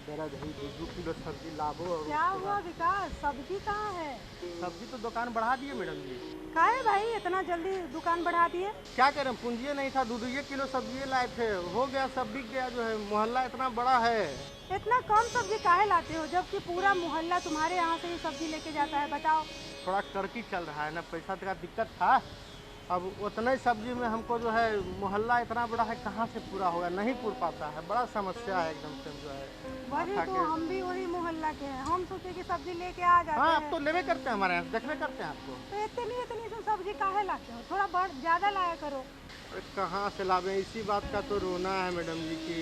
दर्द है, 2 किलो सब्जी लाबो। क्या हुआ विकास, सब्जी कहाँ है? सब्जी तो दुकान बढ़ा दिए मैडम जी। काहे भाई इतना जल्दी दुकान बढ़ा दिए? क्या करें, पूंजी नहीं था, 2 किलो सब्जी लाए थे, हो गया, सब बिक गया। जो है मोहल्ला इतना बड़ा है। इतना कम सब्जी काहे लाते हो जबकि पूरा मोहल्ला तुम्हारे यहाँ से ही सब्जी लेके जाता है? बताओ। थोड़ा कड़की चल रहा है ना, पैसा का दिक्कत था। अब उतने सब्जी में हमको जो है मोहल्ला इतना बड़ा है, कहाँ से पूरा होगा, नहीं पूर पाता है, बड़ा समस्या है एकदम से जो है। वही तो, हम भी वही मोहल्ला के हैं, हम सोचे कि सब्जी लेके आ जाते हाँ, हैं। आप तो लेवे करते हैं, हमारे यहाँ देखने करते हैं आपको। तो इतनी सी सब्जी काहे लाते हो? थोड़ा बढ़ ज्यादा लाया करो। अरे कहाँ से लावे, इसी बात का तो रोना है मैडम जी कि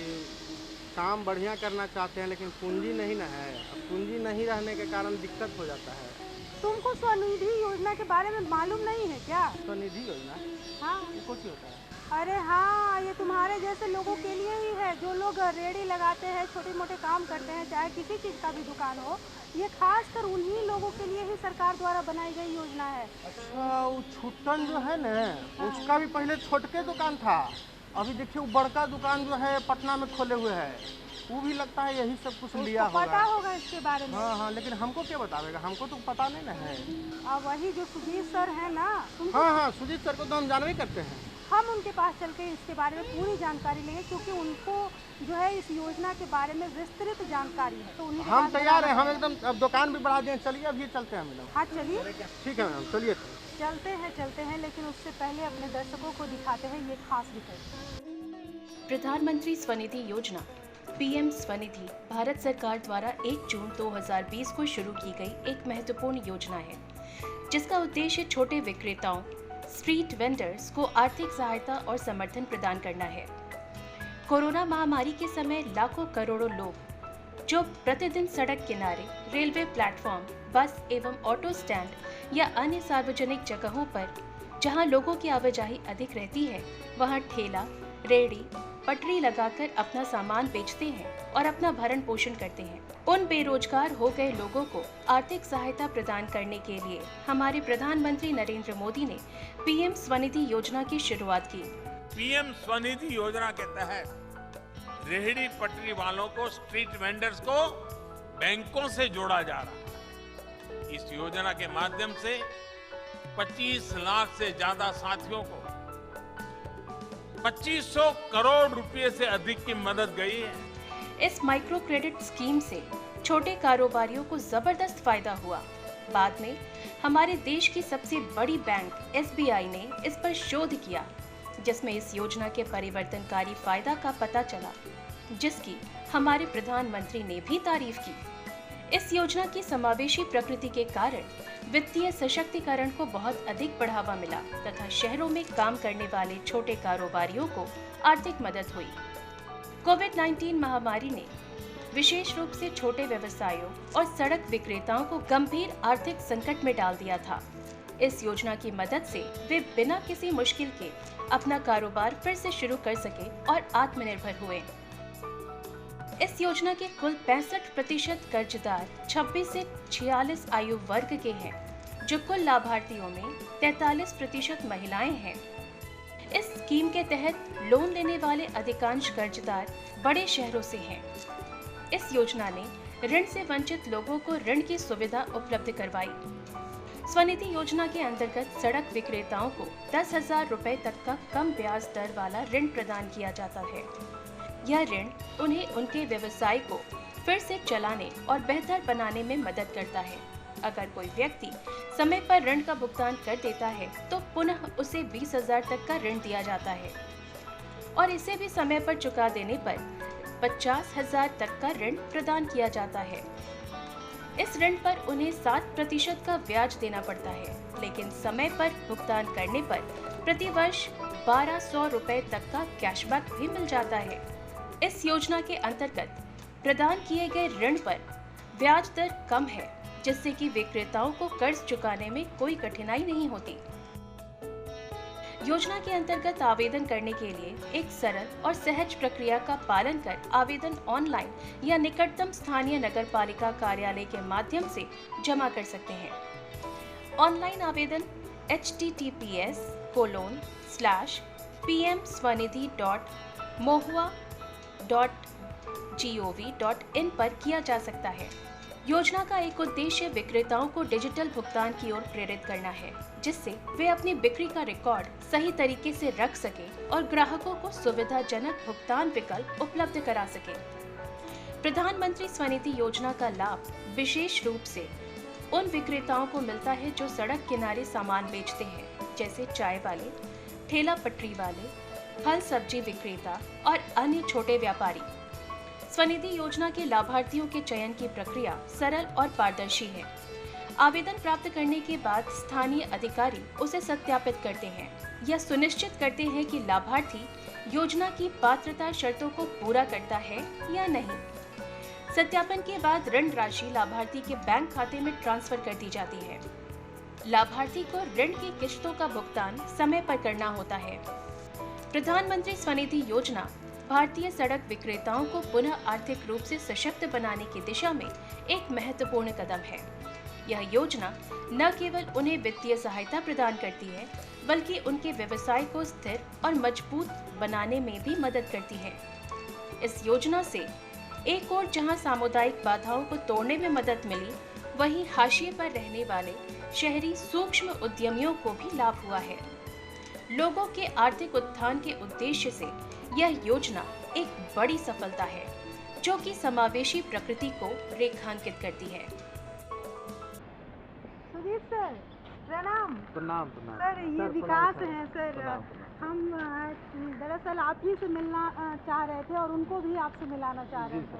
काम बढ़िया करना चाहते हैं लेकिन पूंजी नहीं ना है। अब पूंजी नहीं रहने के कारण दिक्कत हो जाता है। तुमको स्वनिधि योजना के बारे में मालूम नहीं है क्या? स्वनिधि योजना? हाँ, ये कुछ होता है? अरे हाँ, ये तुम्हारे जैसे लोगों के लिए ही है, जो लोग रेड़ी लगाते हैं, छोटे मोटे काम करते हैं, चाहे किसी चीज़ का भी दुकान हो। ये खास कर उन्हीं लोगों के लिए ही सरकार द्वारा बनाई गई योजना है। अच्छा, वो छुट्टन जो है ना, उसका भी पहले छोटके दुकान था, अभी देखिए वो बड़का दुकान जो है पटना में खोले हुए है, वो भी लगता है यही सब कुछ लिया होगा। पता होगा इसके बारे में। हाँ, लेकिन हमको क्या बतावेगा, हमको तो पता नहीं ना है। और वही जो सुजीत सर है ना, हाँ, सुजीत सर को तो हम जानवे करते हैं। हम उनके पास चल के इसके बारे में पूरी जानकारी लेंगे, क्योंकि उनको जो है इस योजना के बारे में विस्तृत जानकारी है। तो उन्हीं हम तैयार हैं, हम एकदम, अब दुकान भी बढ़ा दें। चलिए अभी चलते हैं मैडम। हाँ चलिए, ठीक है मैडम, चलिए। चलते हैं, लेकिन उससे पहले अपने दर्शकों को दिखाते हैं ये खास रिपोर्ट। प्रधानमंत्री स्वनिधि योजना पीएम स्वनिधि भारत सरकार द्वारा 1 जून 2020 को शुरू की गई एक महत्वपूर्ण योजना है, जिसका उद्देश्य छोटे विक्रेताओं, स्ट्रीट वेंडर्स को आर्थिक सहायता और समर्थन प्रदान करना है। कोरोना महामारी के समय लाखों करोड़ों लोग जो प्रतिदिन सड़क किनारे, रेलवे प्लेटफॉर्म, बस एवं ऑटो स्टैंड या अन्य सार्वजनिक जगहों पर जहां लोगों की आवाजाही अधिक रहती है, वहां ठेला, रेहड़ी, पटरी लगाकर अपना सामान बेचते हैं और अपना भरण पोषण करते हैं। उन बेरोजगार हो गए लोगों को आर्थिक सहायता प्रदान करने के लिए हमारे प्रधानमंत्री नरेंद्र मोदी ने पीएम स्वनिधि योजना की शुरुआत की। पीएम स्वनिधि योजना के तहत रेहड़ी पटरी वालों को, स्ट्रीट वेंडर्स को बैंकों से जोड़ा जा रहा है। इस योजना के माध्यम से 25 लाख से ज्यादा साथियों को 2500 करोड़ रुपए से अधिक की मदद गई है। इस माइक्रो क्रेडिट स्कीम से छोटे कारोबारियों को जबरदस्त फायदा हुआ। बाद में हमारे देश की सबसे बड़ी बैंक एसबीआई ने इस पर शोध किया, जिसमें इस योजना के परिवर्तनकारी फायदा का पता चला, जिसकी हमारे प्रधानमंत्री ने भी तारीफ की। इस योजना की समावेशी प्रकृति के कारण वित्तीय सशक्तिकरण को बहुत अधिक बढ़ावा मिला तथा शहरों में काम करने वाले छोटे कारोबारियों को आर्थिक मदद हुई। कोविड-19 महामारी ने विशेष रूप से छोटे व्यवसायों और सड़क विक्रेताओं को गंभीर आर्थिक संकट में डाल दिया था। इस योजना की मदद से वे बिना किसी मुश्किल के अपना कारोबार फिर से शुरू कर सके और आत्मनिर्भर हुए। इस योजना के कुल 65% कर्जदार 26 से 46 आयु वर्ग के हैं, जो कुल लाभार्थियों में 43% महिलाएं हैं। इस स्कीम के तहत लोन लेने वाले अधिकांश कर्जदार बड़े शहरों से हैं। इस योजना ने ऋण से वंचित लोगों को ऋण की सुविधा उपलब्ध करवाई। स्वनिधि योजना के अंतर्गत सड़क विक्रेताओं को 10,000 रुपए तक का कम ब्याज दर वाला ऋण प्रदान किया जाता है। यह ऋण उन्हें उनके व्यवसाय को फिर से चलाने और बेहतर बनाने में मदद करता है। अगर कोई व्यक्ति समय पर ऋण का भुगतान कर देता है तो पुनः उसे 20,000 तक का ऋण दिया जाता है और इसे भी समय पर चुका देने पर 50,000 तक का ऋण प्रदान किया जाता है। इस ऋण पर उन्हें 7% का ब्याज देना पड़ता है, लेकिन समय पर भुगतान करने पर प्रति वर्ष 1,200 रुपए तक का कैशबैक भी मिल जाता है। इस योजना के अंतर्गत प्रदान किए गए ऋण पर ब्याज दर कम है, जिससे कि विक्रेताओं को कर्ज चुकाने में कोई कठिनाई नहीं होती। योजना के अंतर्गत आवेदन करने के लिए एक सरल और सहज प्रक्रिया का पालन कर आवेदन ऑनलाइन या निकटतम स्थानीय नगरपालिका कार्यालय के माध्यम से जमा कर सकते हैं। ऑनलाइन आवेदन https:/pmswanidhi.mohua.gov.in पर किया जा सकता है। योजना का एक उद्देश्य विक्रेताओं को डिजिटल भुगतान की ओर प्रेरित करना है, जिससे वे अपनी बिक्री का रिकॉर्ड सही तरीके से रख सके और ग्राहकों को सुविधाजनक भुगतान विकल्प उपलब्ध करा सके। प्रधानमंत्री स्वनिधि योजना का लाभ विशेष रूप से उन विक्रेताओं को मिलता है जो सड़क किनारे सामान बेचते हैं, जैसे चाय वाले, ठेला पटरी वाले, फल सब्जी विक्रेता और अन्य छोटे व्यापारी। स्वनिधि योजना के लाभार्थियों के चयन की प्रक्रिया सरल और पारदर्शी है। आवेदन प्राप्त करने के बाद स्थानीय अधिकारी उसे सत्यापित करते हैं या सुनिश्चित करते हैं कि लाभार्थी योजना की पात्रता शर्तों को पूरा करता है या नहीं। सत्यापन के बाद ऋण राशि लाभार्थी के बैंक खाते में ट्रांसफर कर दी जाती है। लाभार्थी को ऋण की किश्तों का भुगतान समय पर करना होता है। प्रधानमंत्री स्वनिधि योजना भारतीय सड़क विक्रेताओं को पुनः आर्थिक रूप से सशक्त बनाने की दिशा में एक महत्वपूर्ण कदम है। यह योजना न केवल उन्हें वित्तीय सहायता प्रदान करती है, बल्कि उनके व्यवसाय को स्थिर और मजबूत बनाने में भी मदद करती है। इस योजना से एक ओर जहां सामुदायिक बाधाओं को तोड़ने में मदद मिली, वहीं हाशिए पर रहने वाले शहरी सूक्ष्म उद्यमियों को भी लाभ हुआ है। लोगों के आर्थिक उत्थान के उद्देश्य से यह योजना एक बड़ी सफलता है, जो कि समावेशी प्रकृति को रेखांकित करती है। सुदीप सर, प्रणाम। प्रणाम प्रणाम सर, ये विकास है सर। प्रणाम। हम दरअसल आप ही से मिलना चाह रहे थे और उनको भी आपसे मिलाना चाह रहे थे।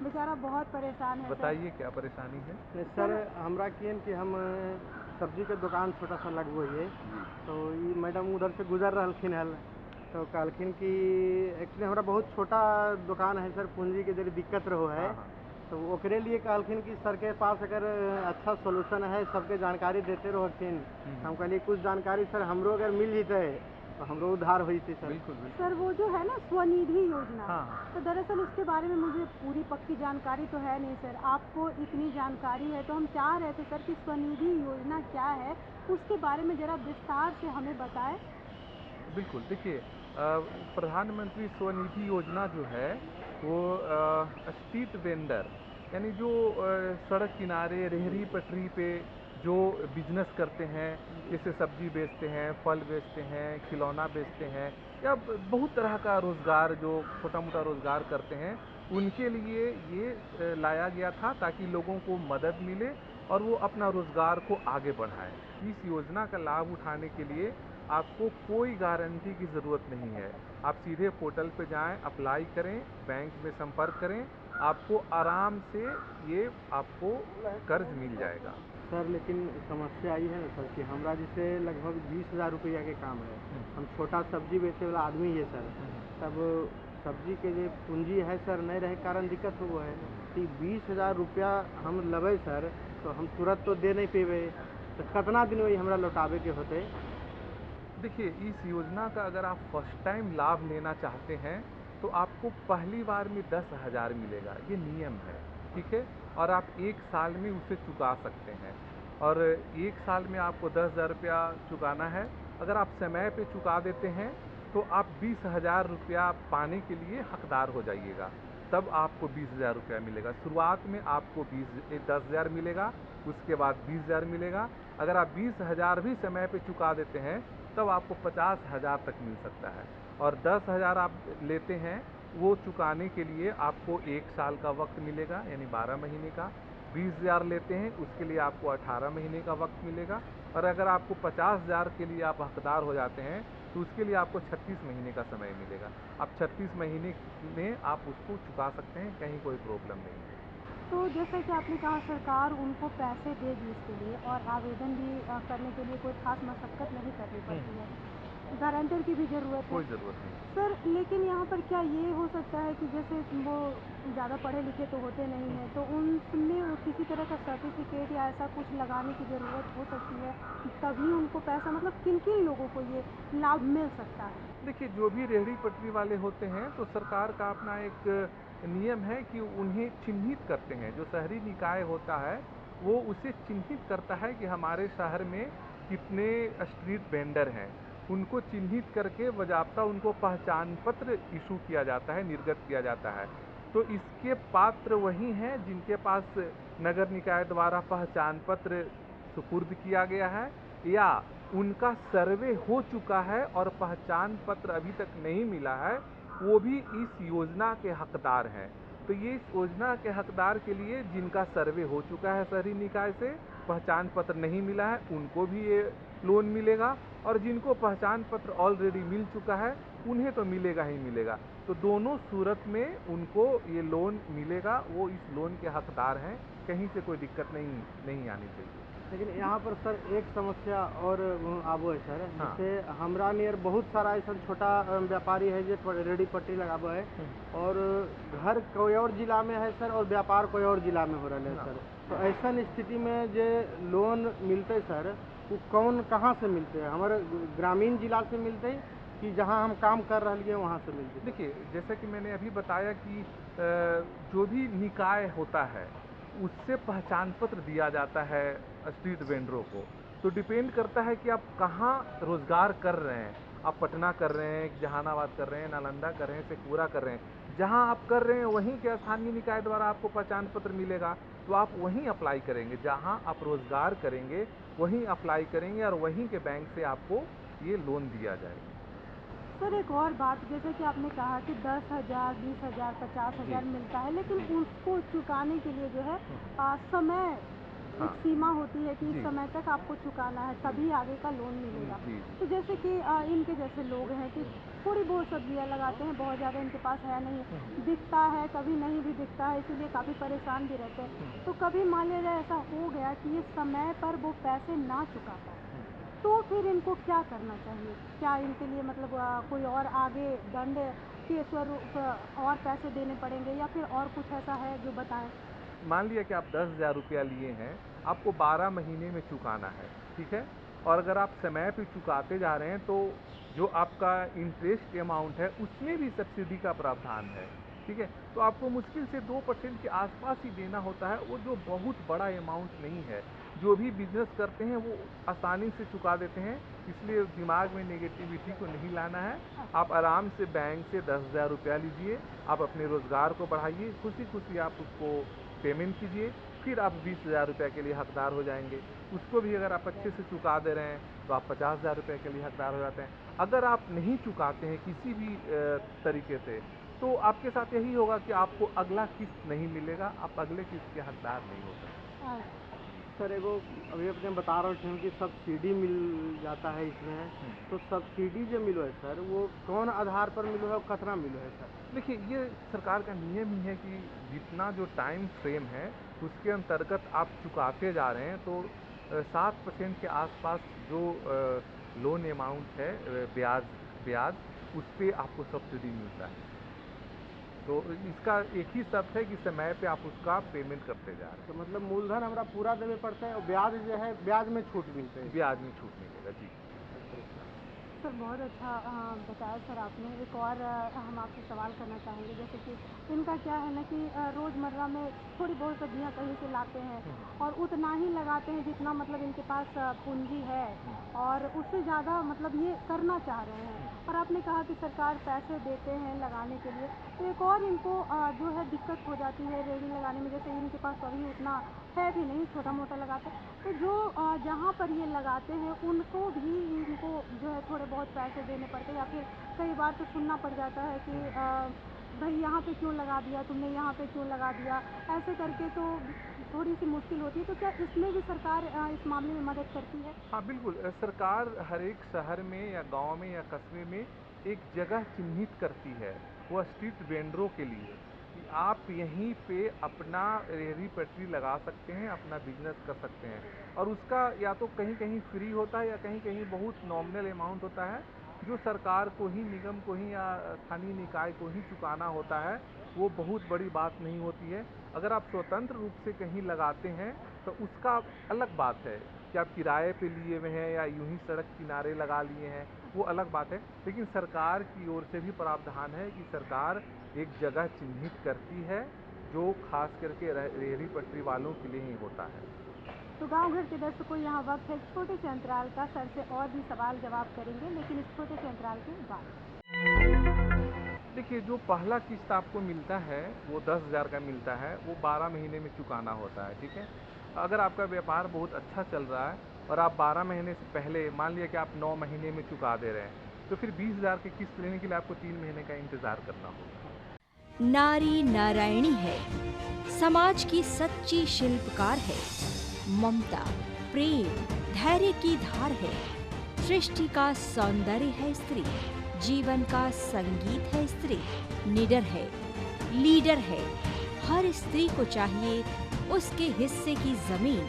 बेचारा बहुत परेशान है। बताइए क्या परेशानी है? सर हमरा किन कि हम सब्जी के दुकान छोटा सा लगबो है, तो ये मैडम उधर से गुजर रहलखिन हल, तो कहलखिन कि एक्चुअली हमारा बहुत छोटा दुकान है सर, पूंजी के जरिए दिक्कत रहो है। तो ओकरे लिए कहलखिन कि सर के पास अगर अच्छा सोल्यूशन है, सबके जानकारी देते रहथिन। हम कहलिए कुछ जानकारी सर हमरो अगर मिल जते तो हमरो उधार हुई थी सर। बिल्कुल बिल्कुल। सर वो जो है ना स्वनिधि योजना, हाँ। तो दरअसल उसके बारे में मुझे पूरी पक्की जानकारी तो है नहीं सर। आपको इतनी जानकारी है, तो हम चाह रहे थे सर कि स्वनिधि योजना क्या है, उसके बारे में जरा विस्तार से हमें बताएं। बिल्कुल, देखिए प्रधानमंत्री स्वनिधि योजना जो है वो स्ट्रीट वेंडर यानी जो सड़क किनारे रेहड़ी पटरी पे जो बिजनेस करते हैं, जैसे सब्जी बेचते हैं, फल बेचते हैं, खिलौना बेचते हैं, या बहुत तरह का रोज़गार जो छोटा मोटा रोज़गार करते हैं, उनके लिए ये लाया गया था ताकि लोगों को मदद मिले और वो अपना रोज़गार को आगे बढ़ाएं। इस योजना का लाभ उठाने के लिए आपको कोई गारंटी की ज़रूरत नहीं है। आप सीधे पोर्टल पे जाएं, अप्लाई करें, बैंक में संपर्क करें, आपको आराम से ये आपको कर्ज मिल जाएगा। सर लेकिन समस्या ये है ना सर कि हमरा जैसे लगभग 20,000 रुपया के काम है। हम छोटा सब्जी बेचे वाला आदमी है सर, तब सब्जी के जो पूंजी है सर नहीं रहे कारण दिक्कत हो है कि 20,000 रुपया हम लेबै सर, तो हम तुरंत तो दे नहीं पेबे, तो कितना दिन में हमरा लौटावे के होते? देखिए, इस योजना का अगर आप फर्स्ट टाइम लाभ लेना चाहते हैं तो आपको पहली बार में 10,000 मिलेगा, ये नियम है, ठीक है। और आप 1 साल में उसे चुका सकते हैं, और 1 साल में आपको 10,000 रुपया चुकाना है। अगर आप समय पे चुका देते हैं तो आप 20,000 रुपया पाने के लिए हकदार हो जाइएगा, तब आपको 20,000 रुपया मिलेगा। शुरुआत में आपको 10,000 मिलेगा, उसके बाद 20,000 मिलेगा। अगर आप 20,000 भी समय पे चुका देते हैं तब आपको 50,000 तक मिल सकता है। और 10,000 आप लेते हैं, वो चुकाने के लिए आपको 1 साल का वक्त मिलेगा, यानी 12 महीने का। 20,000 लेते हैं, उसके लिए आपको 18 महीने का वक्त मिलेगा। और अगर आपको 50,000 के लिए आप हकदार हो जाते हैं तो उसके लिए आपको 36 महीने का समय मिलेगा। आप 36 महीने में आप उसको चुका सकते हैं, कहीं कोई प्रॉब्लम नहीं है। तो जैसे कि आपने कहा सरकार उनको पैसे देगी इसके लिए, और आवेदन भी करने के लिए कोई खास मशक्क़त नहीं करनी पड़ती है। गारंटर की भी ज़रूरत है। कोई ज़रूरत नहीं। सर लेकिन यहाँ पर क्या ये हो सकता है कि जैसे वो ज़्यादा पढ़े लिखे तो होते नहीं हैं, तो उनमें वो किसी तरह का सर्टिफिकेट या ऐसा कुछ लगाने की ज़रूरत हो सकती है, तभी उनको पैसा मतलब किन किन लोगों को ये लाभ मिल सकता है? देखिए, जो भी रेहड़ी पटरी वाले होते हैं तो सरकार का अपना एक नियम है कि उन्हें चिन्हित करते हैं। जो शहरी निकाय होता है वो उसे चिन्हित करता है कि हमारे शहर में कितने स्ट्रीट वेंडर हैं। उनको चिन्हित करके बजाबता उनको पहचान पत्र इशू किया जाता है, निर्गत किया जाता है। तो इसके पात्र वही हैं जिनके पास नगर निकाय द्वारा पहचान पत्र सुपुर्द किया गया है, या उनका सर्वे हो चुका है और पहचान पत्र अभी तक नहीं मिला है, वो भी इस योजना के हकदार हैं। तो ये इस योजना के हकदार के लिए जिनका सर्वे हो चुका है शहरी निकाय से, पहचान पत्र नहीं मिला है, उनको भी ये लोन मिलेगा, और जिनको पहचान पत्र ऑलरेडी मिल चुका है उन्हें तो मिलेगा ही मिलेगा। तो दोनों सूरत में उनको ये लोन मिलेगा, वो इस लोन के हकदार हैं, कहीं से कोई दिक्कत नहीं आनी चाहिए। लेकिन यहाँ पर सर एक समस्या और आबो है सर, हाँ। जैसे हमरा नियर बहुत सारा ऐसा छोटा व्यापारी है जो रेडी पट्टी लगाबो है, और घर कोई और जिला में है सर और व्यापार कोई और जिला में हो रहा है हाँ। सर। तो ऐसा स्थिति में जो लोन मिलते सर, वो कौन कहाँ से मिलते हैं? हमारे ग्रामीण जिला से मिलते हैं कि जहाँ हम काम कर रहे हैं वहाँ से मिलते हैं? देखिए, जैसे कि मैंने अभी बताया कि जो भी निकाय होता है उससे पहचान पत्र दिया जाता है स्ट्रीट वेंडरों को। तो डिपेंड करता है कि आप कहाँ रोज़गार कर रहे हैं। आप पटना कर रहे हैं, जहानाबाद कर रहे हैं, नालंदा कर रहे हैं, शेखपुरा कर रहे हैं। जहाँ आप कर रहे हैं वहीं के स्थानीय निकाय द्वारा आपको पहचान पत्र मिलेगा, तो आप वहीं अप्लाई करेंगे। जहाँ आप रोज़गार करेंगे वहीं अप्लाई करेंगे और वहीं के बैंक से आपको ये लोन दिया जाएगा। सर एक और बात, जैसे कि आपने कहा कि 10,000, 20,000, 50,000 मिलता है, लेकिन जी। उसको चुकाने के लिए जो है समय हाँ। एक सीमा होती है कि इस जी। समय तक आपको चुकाना है, तभी आगे का लोन मिलेगा। जी। तो जैसे कि इनके जैसे लोग हैं कि थोड़ी बहुत सब्जियां लगाते हैं, बहुत ज़्यादा इनके पास है नहीं, दिखता है कभी नहीं भी दिखता है, इसीलिए काफ़ी परेशान भी रहते हैं। तो कभी मान लीजिए ऐसा हो गया कि ये समय पर वो पैसे ना चुका पाए, तो फिर इनको क्या करना चाहिए? क्या इनके लिए मतलब कोई और आगे दंड के स्वरूप और पैसे देने पड़ेंगे, या फिर और कुछ ऐसा है जो बताएं? मान लिया कि आप 10,000 रुपया लिए हैं, आपको 12 महीने में चुकाना है, ठीक है? और अगर आप समय पे चुकाते जा रहे हैं तो जो आपका इंटरेस्ट अमाउंट है उसमें भी सब्सिडी का प्रावधान है, ठीक है? तो आपको मुश्किल से 2% के आसपास ही देना होता है, वो जो बहुत बड़ा अमाउंट नहीं है। जो भी बिजनेस करते हैं वो आसानी से चुका देते हैं, इसलिए दिमाग में नेगेटिविटी को नहीं लाना है। आप आराम से बैंक से 10,000 रुपया लीजिए, आप अपने रोज़गार को बढ़ाइए, खुशी खुशी आप उसको पेमेंट कीजिए, फिर आप 20,000 रुपये के लिए हकदार हो जाएंगे। उसको भी अगर आप अच्छे से चुका दे रहे हैं तो आप 50,000 रुपये के लिए हकदार हो जाते हैं। अगर आप नहीं चुकाते हैं किसी भी तरीके से, तो आपके साथ यही होगा कि आपको अगला किस्त नहीं मिलेगा, आप अगले किस्त के हकदार नहीं हो सकते। सर एगो अभी अपने बता रहे थे कि सब्सिडी मिल जाता है इसमें, तो सब्सिडी जो मिलो है सर, वो कौन आधार पर मिलो है और कितना मिलो है सर? देखिए, ये सरकार का नियम ही है कि जितना जो टाइम फ्रेम है उसके अंतर्गत आप चुकाते जा रहे हैं, तो 7% के आसपास जो लोन अमाउंट है, ब्याज उस पे आपको सब्सिडी मिलता है। तो इसका एक ही शर्त है कि समय पे आप उसका पेमेंट करते जा रहे तो मतलब मूलधन हमरा पूरा देवे पड़ता है और ब्याज जो है ब्याज में छूट मिलते हैं, हैं? ब्याज में छूट मिलेगा जी। सर बहुत अच्छा बताया सर आपने। एक और हम आपसे सवाल करना चाहेंगे, जैसे कि इनका क्या है ना कि रोज़मर्रा में थोड़ी बहुत सब्जियां कहीं से लाते हैं और उतना ही लगाते हैं जितना मतलब इनके पास पूंजी है, और उससे ज़्यादा मतलब ये करना चाह रहे हैं। और आपने कहा कि सरकार पैसे देते हैं लगाने के लिए, तो एक और इनको जो है दिक्कत हो जाती है रेडी लगाने में। जैसे इनके पास तो अभी उतना है भी नहीं, छोटा मोटा लगाते हैं, तो जो जहाँ पर ये लगाते हैं उनको भी इनको जो है थोड़े बहुत पैसे देने पड़ते हैं, या फिर कई बार तो सुनना पड़ जाता है कि भाई यहाँ पे क्यों लगा दिया तुमने, यहाँ पे क्यों लगा दिया, ऐसे करके तो थोड़ी सी मुश्किल होती है। तो क्या इसमें भी सरकार इस मामले में मदद करती है? हाँ बिल्कुल, सरकार हर एक शहर में या गांव में या कस्बे में एक जगह चिन्हित करती है वो स्ट्रीट वेंडरों के लिए, कि आप यहीं पे अपना रेहड़ी पटरी लगा सकते हैं, अपना बिजनेस कर सकते हैं। और उसका या तो कहीं कहीं फ्री होता है या कहीं कहीं बहुत नॉमिनल अमाउंट होता है, जो सरकार को ही, निगम को ही या स्थानीय निकाय को ही चुकाना होता है, वो बहुत बड़ी बात नहीं होती है। अगर आप स्वतंत्र रूप से कहीं लगाते हैं तो उसका अलग बात है कि आप किराए पे लिए हुए हैं या यूं ही सड़क किनारे लगा लिए हैं, वो अलग बात है। लेकिन सरकार की ओर से भी प्रावधान है कि सरकार एक जगह चिन्हित करती है जो खास करके रेहड़ी पटरी वालों के लिए ही होता है। तो गांव घर के दर्शकों, यहाँ वक्त है छोटे से अंतराल का। सर से और भी सवाल जवाब करेंगे, लेकिन इस छोटे से अंतराल के बाद। देखिए, जो पहला किस्त आपको मिलता है वो 10,000 का मिलता है, वो 12 महीने में चुकाना होता है, ठीक है। अगर आपका व्यापार बहुत अच्छा चल रहा है और आप 12 महीने से पहले मान लिया कि आप 9 महीने में चुका दे रहे हैं, तो फिर 20,000 की किस्त लेने के लिए आपको 3 महीने का इंतजार करना होगा। नारी नारायणी है, समाज की सच्ची शिल्पकार है, ममता, प्रेम, धैर्य की धार है, सृष्टि का सौंदर्य है स्त्री, जीवन का संगीत है स्त्री, निडर है, लीडर है। हर स्त्री को चाहिए उसके हिस्से की जमीन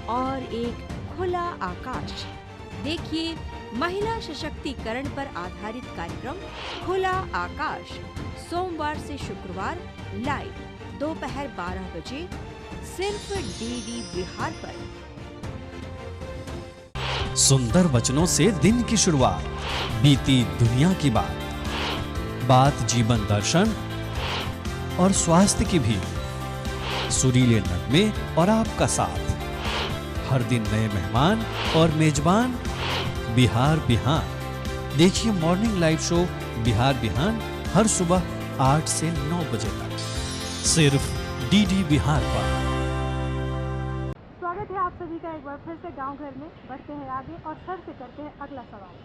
और एक खुला आकाश। देखिए महिला सशक्तिकरण पर आधारित कार्यक्रम खुला आकाश, सोमवार से शुक्रवार लाइव दोपहर 12 बजे सिर्फ डीडी बिहार पर। सुंदर वचनों से दिन की शुरुआत, बीती दुनिया की बात जीवन दर्शन और स्वास्थ्य की भी, सुरीले नगमे और आपका साथ, हर दिन नए मेहमान और मेजबान बिहार बिहान। देखिए मॉर्निंग लाइव शो बिहार बिहान हर सुबह 8 से 9 बजे तक सिर्फ डीडी बिहार पर। स्वागत है आप सभी का एक बार फिर से गांव घर में। बढ़ते हैं आगे और सर से करते हैं अगला सवाल।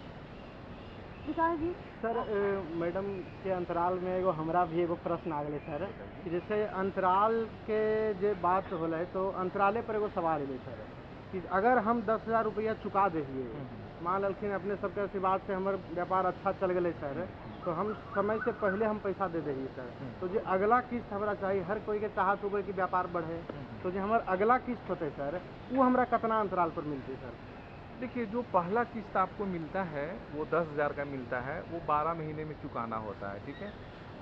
विकास जी। सर मैडम के अंतराल में एगो हमरा भी एगो प्रश्न आ गए सर, कि जैसे अंतराल के जे बात होल है, तो अंतराले पर एगो सवाल है सर, कि अगर हम 10,000 रुपया चुका दिए, मान लखिन अपने सबके आशीर्वाद से हमार व्यापार अच्छा चल गए सर, तो हम समय से पहले हम पैसा दे दिए सर, तो जो अगला किस्त हमारा चाहिए, हर कोई के चाहत होगा कि व्यापार बढ़े, तो जो हमारा अगला किस्त होते सर, वो हमारा कितना अंतराल पर मिलते सर? देखिए, जो पहला किस्त आपको मिलता है वो 10,000 का मिलता है, वो 12 महीने में चुकाना होता है, ठीक है।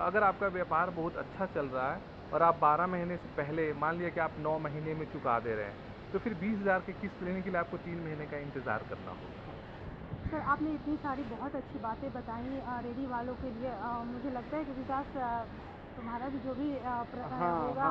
अगर आपका व्यापार बहुत अच्छा चल रहा है और आप 12 महीने से पहले मान लिया कि आप 9 महीने में चुका दे रहे हैं, तो फिर 20,000 की किस्त लेने के लिए आपको 3 महीने का इंतजार करना होगा। सर आपने इतनी सारी बहुत अच्छी बातें बताई रेडी वालों के लिए। मुझे लगता है कि विकास तुम्हारा भी जो भी होगा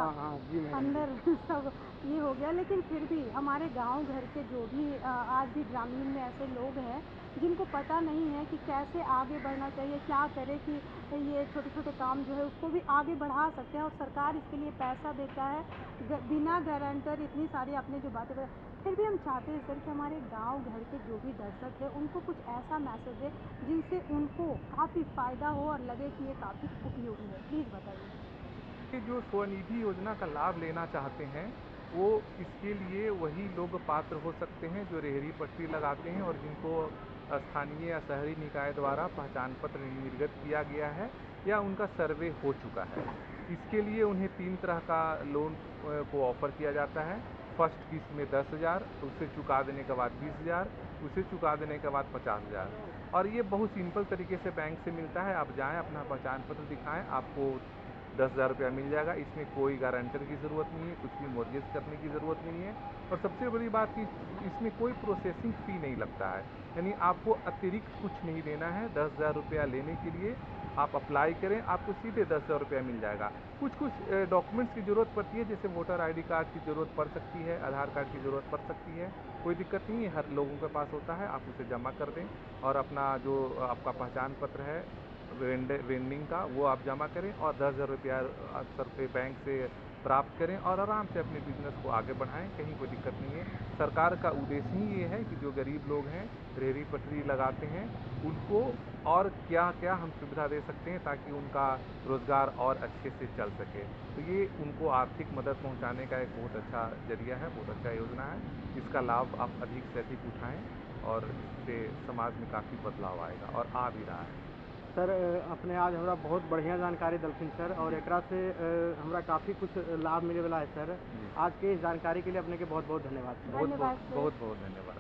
जी अंदर सब ये हो गया, लेकिन फिर भी हमारे गांव घर के जो भी आज भी ग्रामीण में ऐसे लोग हैं जिनको पता नहीं है कि कैसे आगे बढ़ना चाहिए, क्या करें कि ये छोटे छोटे काम जो है उसको भी आगे बढ़ा सकते हैं, और सरकार इसके लिए पैसा देता है बिना गारंटर। इतनी सारी आपने जो बातें बताई, फिर भी हम चाहते हैं सर कि हमारे गांव घर के जो भी दर्शक है उनको कुछ ऐसा मैसेज है जिनसे उनको काफ़ी फ़ायदा हो और लगे कि ये काफ़ी उपयोगी है। प्लीज़ बताइए। ये जो स्वनिधि योजना का लाभ लेना चाहते हैं, वो इसके लिए वही लोग पात्र हो सकते हैं जो रेहड़ी पटरी लगाते हैं और जिनको स्थानीय या शहरी निकाय द्वारा पहचान पत्र निर्गत किया गया है या उनका सर्वे हो चुका है। इसके लिए उन्हें 3 तरह का लोन को ऑफर किया जाता है। फर्स्ट किस्त में 10,000, उसे चुका देने के बाद 20,000, उसे चुका देने के बाद 50,000। और ये बहुत सिंपल तरीके से बैंक से मिलता है। आप जाएं, अपना पहचान पत्र दिखाएं, आपको 10,000 रुपया मिल जाएगा। इसमें कोई गारंटर की ज़रूरत नहीं है, कुछ भी मॉर्गेज करने की ज़रूरत नहीं है, और सबसे बड़ी बात कि इसमें कोई प्रोसेसिंग फ़ी नहीं लगता है, यानी आपको अतिरिक्त कुछ नहीं देना है। 10,000 रुपया लेने के लिए आप अप्लाई करें, आपको सीधे 10,000 रुपया मिल जाएगा। कुछ कुछ डॉक्यूमेंट्स की ज़रूरत पड़ती है, जैसे वोटर ID कार्ड की ज़रूरत पड़ सकती है, आधार कार्ड की ज़रूरत पड़ सकती है। कोई दिक्कत नहीं है, हर लोगों के पास होता है। आप उसे जमा कर दें और अपना जो आपका पहचान पत्र है वेंडिंग का, वो आप जमा करें और 10,000 रुपया आप सर पे बैंक से प्राप्त करें और आराम से अपने बिजनेस को आगे बढ़ाएं। कहीं कोई दिक्कत नहीं है। सरकार का उद्देश्य ही ये है कि जो गरीब लोग हैं, रेहड़ी पटरी लगाते हैं, उनको और क्या क्या हम सुविधा दे सकते हैं ताकि उनका रोज़गार और अच्छे से चल सके। तो ये उनको आर्थिक मदद पहुंचाने का एक बहुत अच्छा जरिया है, बहुत अच्छा योजना है। इसका लाभ आप अधिक से अधिक उठाएं और इससे समाज में काफ़ी बदलाव आएगा और आ भी रहा है। सर अपने आज हमरा बहुत बढ़िया जानकारी दलखिन सर, और एकरा से हमरा काफ़ी कुछ लाभ मिले वाला है सर। आज के इस जानकारी के लिए अपने के बहुत बहुत धन्यवाद सर। बहुत बहुत धन्यवाद।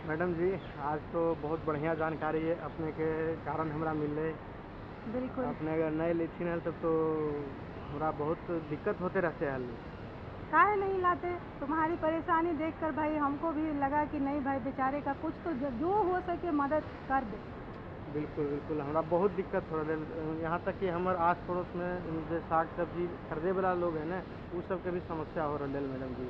मैडम जी, आज तो बहुत बढ़िया जानकारी है अपने के कारण हमरा मिल रहे। बिल्कुल। अपने अगर नहीं लेथिन है तब तो हमरा बहुत दिक्कत होते रहते हैं। काहे नहीं लाते? तुम्हारी परेशानी देखकर भाई हमको भी लगा कि नहीं भाई बेचारे का कुछ तो जो हो सके मदद कर दे। बिल्कुल बिल्कुल, हमरा बहुत दिक्कत हो रहा है। यहाँ तक कि हमारे आस पड़ोस में जो साग सब्जी खरीदे वाला लोग हैं ना, वो सब के भी समस्या हो रहा है मैडम जी।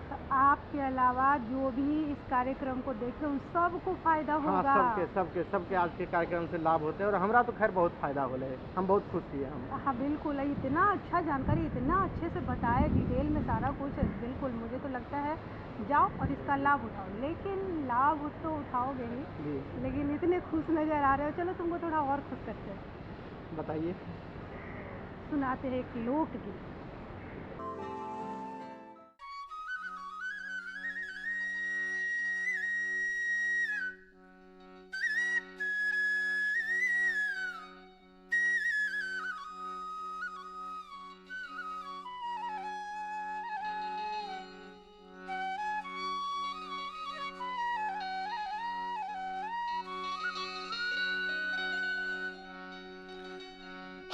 तो आपके अलावा जो भी इस कार्यक्रम को देख रहे उन सबको फायदा हाँ, होगा। सबके आज के कार्यक्रम से लाभ होते हैं और हमरा तो खैर बहुत फायदा हो रहा है। हम बहुत खुश हैं हम। हाँ बिल्कुल, इतना अच्छा जानकारी, इतना अच्छे से बताया डिटेल में सारा कुछ। बिल्कुल, मुझे तो लगता है जाओ और इसका लाभ उठाओ। लेकिन लाभ तो उठाओगे ही, लेकिन इतने खुश नज़र आ रहे हो। चलो तुमको थोड़ा और खुश करते हैं। बताइए। सुनाते हैं एक लोकगीत।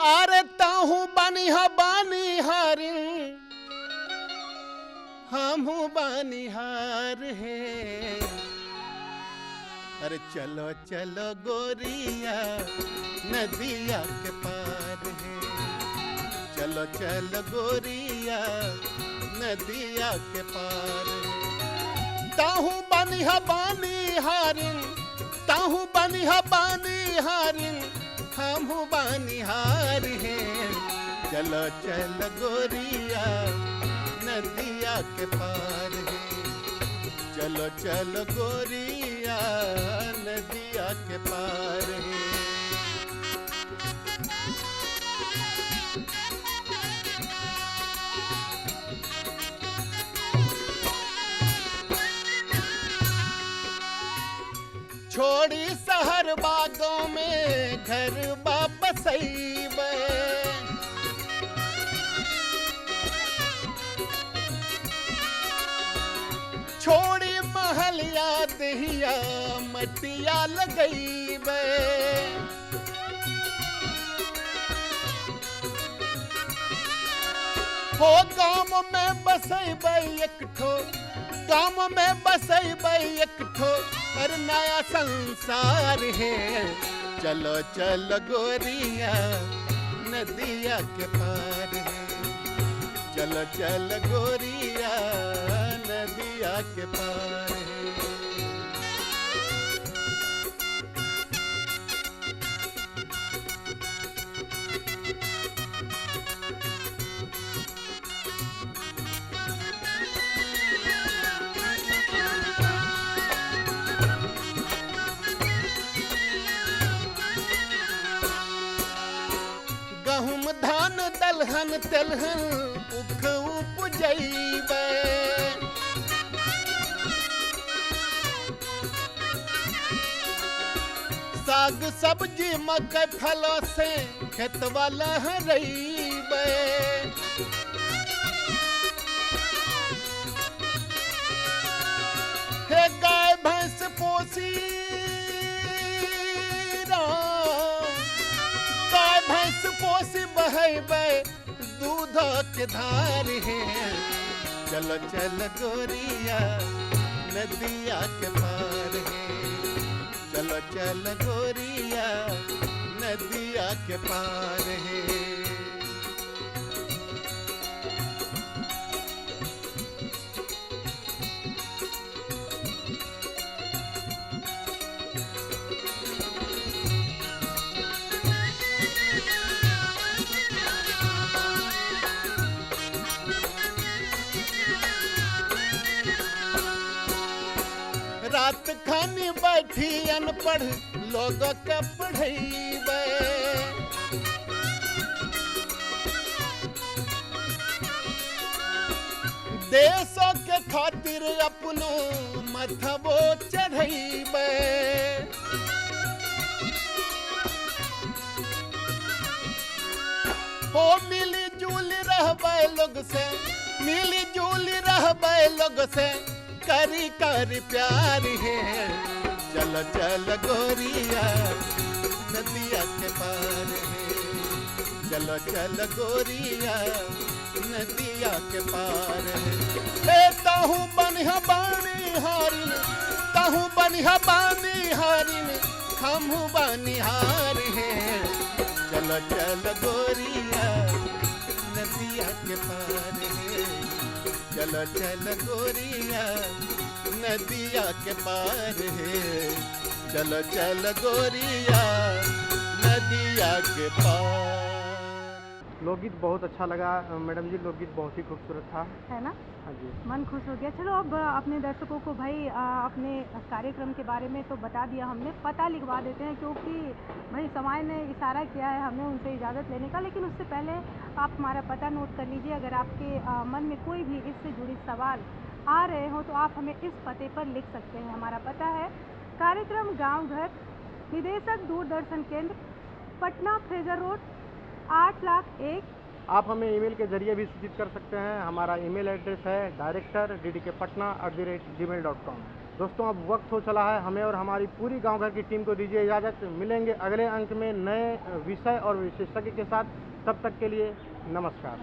अरे ताहू बानिहारिन हमहू बानिहार है। अरे चलो चलो गोरिया नदिया के पार है। चलो चलो गोरिया नदिया के पार है। ताहू बानिहारिन हमहू बानिहार हैं। चलो चलो गोरिया नदिया के पार है। चलो चलो गोरिया नदिया के पार है। छोड़ी शहर बागों में घर वापस आईबे। छोड़ी महलिया दहिया मटिया लगईबे। हो गाँव में बसैबे एक ठो, गाँव में बसैबे एक ठो और नया संसार है। चलो चलो गोरिया नदिया के पार है। चलो चलो गोरिया नदिया के पार है। गहुम धान दलहन तेलहन उख उपजैबे। साग सब्जी मकई फलों से खेतवा लहरैबे। हे गाय भैंस पोसी पोसी बहैबे दूध के धार है। चलो चलो गोरिया नदिया के पार है। चलो चलो गोरिया नदिया के पार है। रात खानी बैठी अनपढ़ लोग के पढ़ैबे। देशों के खातिर अपनो मथबो चढ़ैबे। हो मिली जुली रहबे लोग से, मिली जुली रहबे लोग से करी करी प्यार है। चल चल गोरिया नदिया के पार है। चल चल गोरिया नदिया के पार है। ताहू बनिहा बानी हारिन, ताहू बनिहा बानी हारिन, हमहू बनिहार है। चल चल गोरिया नदिया के पार है। चल चल गोरिया नदिया के पार है। चल चल गोरिया नदिया के पार। लोकगीत बहुत अच्छा लगा मैडम जी, लोकगीत बहुत ही खूबसूरत था, है ना? हाँ जी। मन खुश हो गया। चलो अब अपने दर्शकों को भाई अपने कार्यक्रम के बारे में तो बता दिया हमने, पता लिखवा देते हैं, क्योंकि भाई समाज ने इशारा किया है हमें उनसे इजाज़त लेने का। लेकिन उससे पहले आप हमारा पता नोट कर लीजिए। अगर आपके मन में कोई भी इससे जुड़ी सवाल आ रहे हो तो आप हमें इस पते पर लिख सकते हैं। हमारा पता है कार्यक्रम गाँव घर, निदेशक दूरदर्शन केंद्र, पटना फ्रेजर रोड 8,01,। आप हमें ईमेल के जरिए भी सूचित कर सकते हैं। हमारा ईमेल एड्रेस है director@ddkpatna@gmail.com। दोस्तों अब वक्त हो चला है, हमें और हमारी पूरी गांव घर की टीम को दीजिए इजाज़त। मिलेंगे अगले अंक में नए विषय और विशेषज्ञ के साथ। तब तक के लिए नमस्कार।